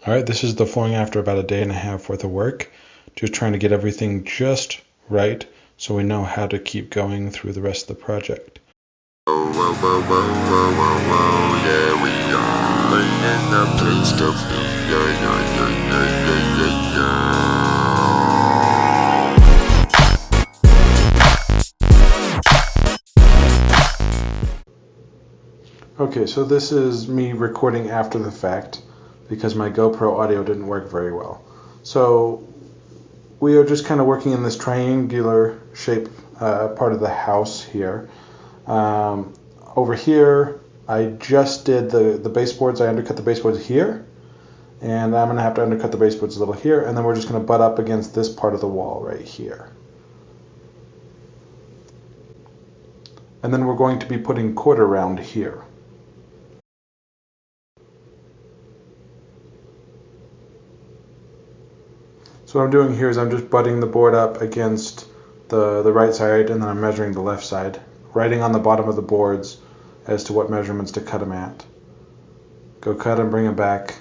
Alright, this is the flooring after about a day and a half worth of work. Just trying to get everything just right so we know how to keep going through the rest of the project. Whoa, whoa, whoa, whoa, whoa, whoa, whoa, yeah, we are laying up the stuff. Yeah, yeah, yeah, yeah, yeah, yeah. Okay, so this is me recording after the fact because my GoPro audio didn't work very well. So we are just kind of working in this triangular shape part of the house here. Over here, I just did the baseboards. I undercut the baseboards here, and I'm going to have to undercut the baseboards a little here, and then we're just going to butt up against this part of the wall right here. And then we're going to be putting cord around here. So what I'm doing here is I'm just butting the board up against the right side, and then I'm measuring the left side, writing on the bottom of the boards as to what measurements to cut them at. Go cut them, bring them back,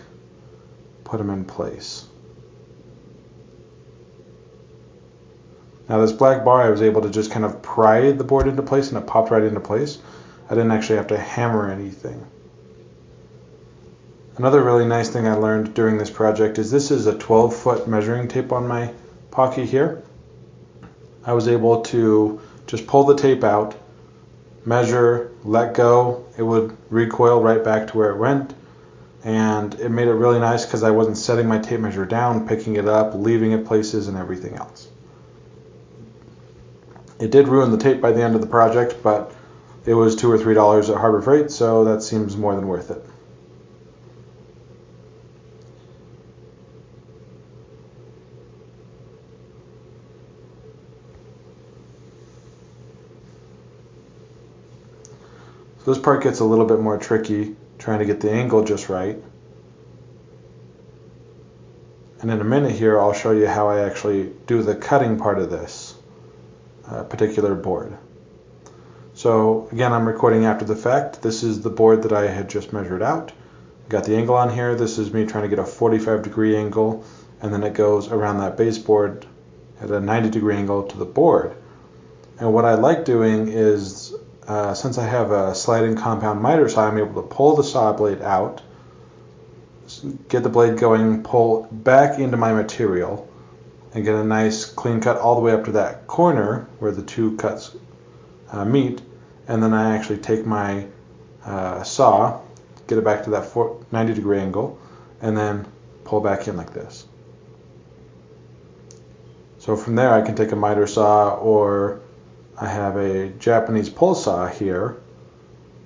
put them in place. Now this black bar, I was able to just kind of pry the board into place, and it popped right into place. I didn't actually have to hammer anything. Another really nice thing I learned during this project is this is a 12-foot measuring tape on my pocket here. I was able to just pull the tape out, measure, let go. It would recoil right back to where it went, and it made it really nice because I wasn't setting my tape measure down, picking it up, leaving it places, and everything else. It did ruin the tape by the end of the project, but it was $2 or $3 at Harbor Freight, so that seems more than worth it. So this part gets a little bit more tricky, trying to get the angle just right. And in a minute here, I'll show you how I actually do the cutting part of this particular board. So again, I'm recording after the fact. This is the board that I had just measured out. Got the angle on here. This is me trying to get a 45-degree angle, and then it goes around that baseboard at a 90-degree angle to the board. And what I like doing is, since I have a sliding compound miter saw, I'm able to pull the saw blade out, get the blade going, pull back into my material, and get a nice clean cut all the way up to that corner where the two cuts meet. And then I actually take my saw, get it back to that 90-degree angle, and then pull back in like this. So from there I can take a miter saw, or I have a Japanese pull saw here,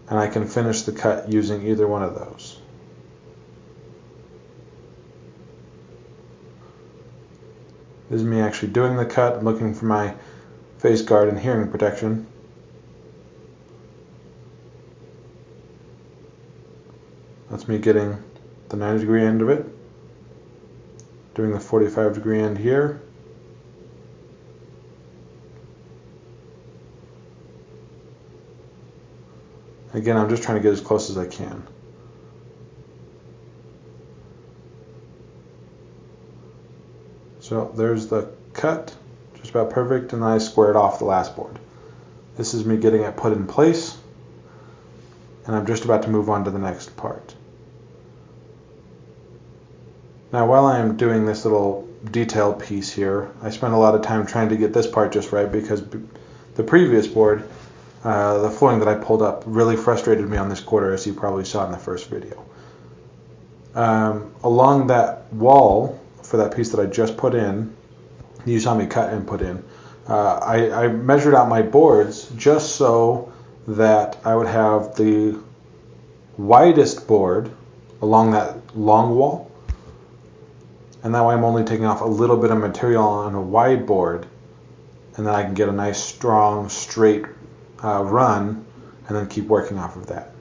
and I can finish the cut using either one of those. This is me actually doing the cut. I'm looking for my face guard and hearing protection. That's me getting the 90-degree end of it, doing the 45-degree end here. Again, I'm just trying to get as close as I can. So there's the cut, just about perfect, and then I squared off the last board. This is me getting it put in place, and I'm just about to move on to the next part. Now while I am doing this little detail piece here, I spent a lot of time trying to get this part just right, because the previous board, the flooring that I pulled up, really frustrated me on this quarter, as you probably saw in the first video. Along that wall, for that piece that I just put in, you saw me cut and put in, I measured out my boards just so that I would have the widest board along that long wall, and that way I'm only taking off a little bit of material on a wide board, and then I can get a nice strong straight run, and then keep working off of that.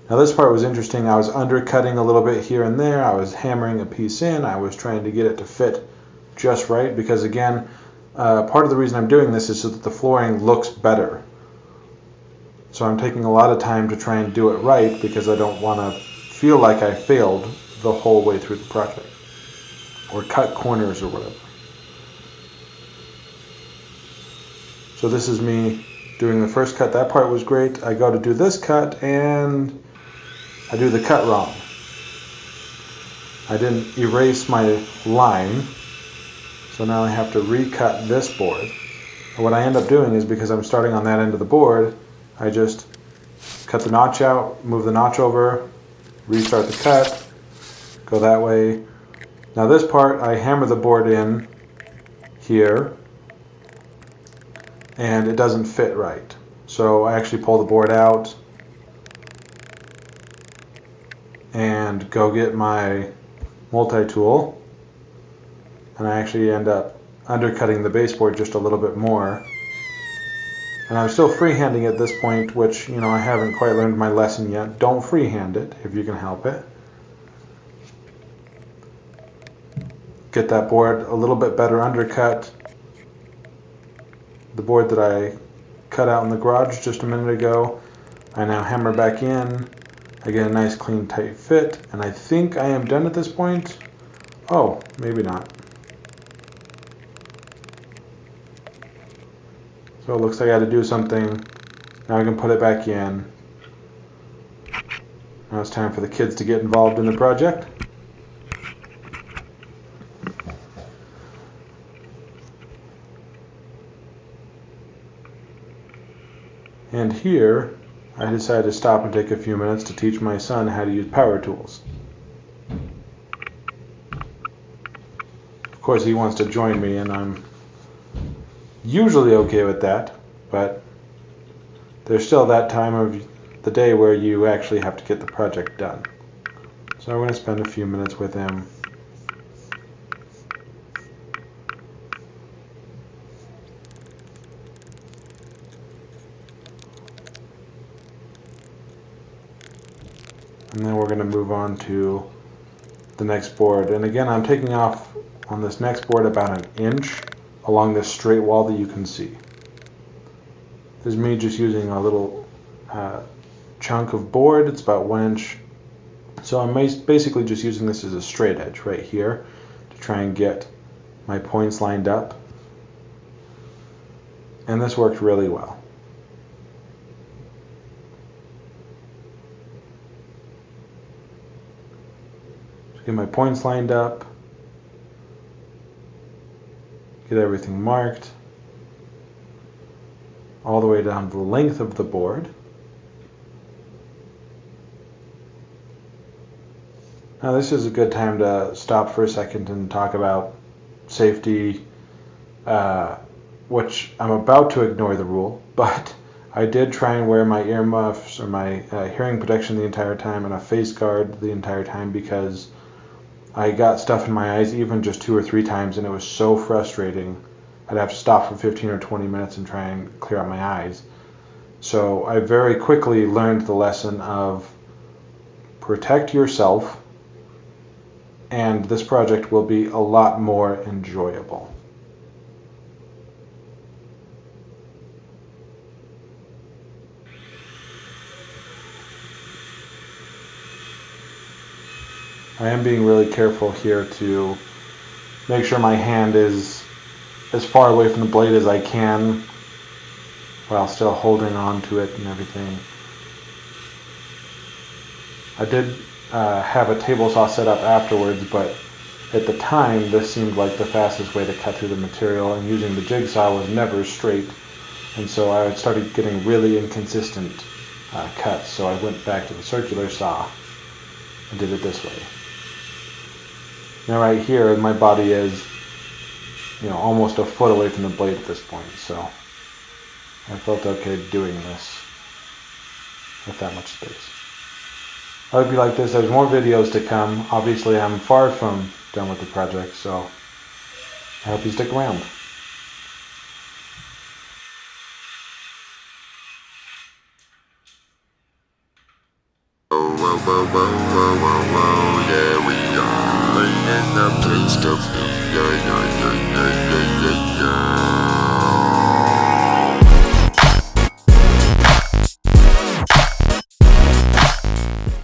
Now this part was interesting. I was undercutting a little bit here and there. I was hammering a piece in. I was trying to get it to fit just right, because again, part of the reason I'm doing this is so that the flooring looks better. So I'm taking a lot of time to try and do it right, because I don't want to feel like I failed the whole way through the project, or cut corners or whatever. So this is me doing the first cut. That part was great. I go to do this cut and I do the cut wrong. I didn't erase my line, so now I have to recut this board. And what I end up doing is, because I'm starting on that end of the board, I just cut the notch out, move the notch over, restart the cut, go that way. Now this part, I hammer the board in here, and it doesn't fit right. So I actually pull the board out and go get my multi-tool, and I actually end up undercutting the baseboard just a little bit more. And I'm still freehanding at this point, which, you know, I haven't quite learned my lesson yet. Don't freehand it if you can help it. Get that board a little bit better undercut. The board that I cut out in the garage just a minute ago, I now hammer back in. I get a nice clean tight fit, and I think I am done at this point. Oh, maybe not. So it looks like I had to do something. Now I can put it back in. Now it's time for the kids to get involved in the project. And here, I decided to stop and take a few minutes to teach my son how to use power tools. Of course, he wants to join me, and I'm usually okay with that, but there's still that time of the day where you actually have to get the project done. So I'm going to spend a few minutes with him. And then we're going to move on to the next board. And again, I'm taking off on this next board about an inch along this straight wall that you can see. This is me just using a little chunk of board. It's about 1 inch. So I'm basically just using this as a straight edge right here to try and get my points lined up. And this worked really well. Get my points lined up, get everything marked all the way down the length of the board. Now this is a good time to stop for a second and talk about safety, which I'm about to ignore the rule, but I did try and wear my earmuffs or my hearing protection the entire time and a face guard the entire time, because I got stuff in my eyes even just 2 or 3 times, and it was so frustrating. I'd have to stop for 15 or 20 minutes and try and clear out my eyes. So I very quickly learned the lesson of protect yourself, and this project will be a lot more enjoyable. I am being really careful here to make sure my hand is as far away from the blade as I can while still holding on to it and everything. I did have a table saw set up afterwards, but at the time this seemed like the fastest way to cut through the material, and using the jigsaw was never straight, and so I started getting really inconsistent cuts, so I went back to the circular saw and did it this way. Now right here, my body is, you know, almost a foot away from the blade at this point, so I felt okay doing this with that much space. I hope you like this. There's more videos to come. Obviously, I'm far from done with the project, so I hope you stick around. Yeah, we are in the place to be. Yeah.